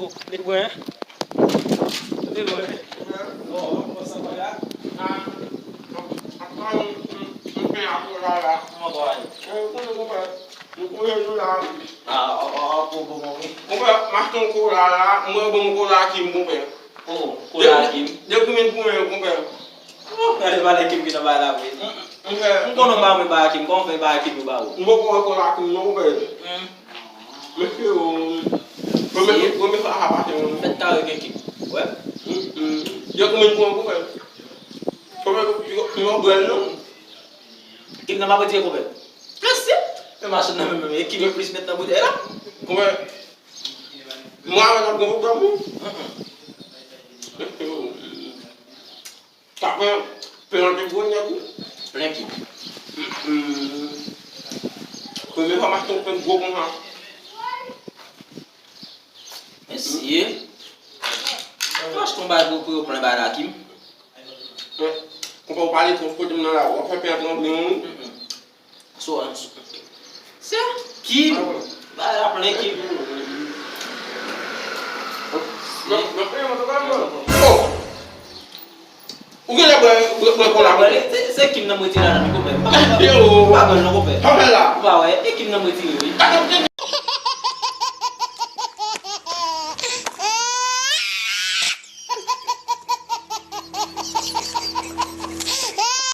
Oh, libre, hein? Libre. Oh, comment ça va là? Kim nama betul ko be. Kasi. Masuk nama me kim plus met na bude era. Como é? Não há nada como para mim. Tá bem. Pelo que vou nyaku. Leki. Como eu mais tão com gol com ha. Merci. Eu acho que vai pro para bara Kim. Como eu falei com o futebol na lá, o papai não nenhum. So. Certo? Kim. Vai lá para Kim. Não tem mais nada. Oh. O que é para lá? C'est Kim na moitié là, não ko be. Eu. Ba ba não ko be. Tá lá. Ba ouais, é Kim na moitié oui. Tá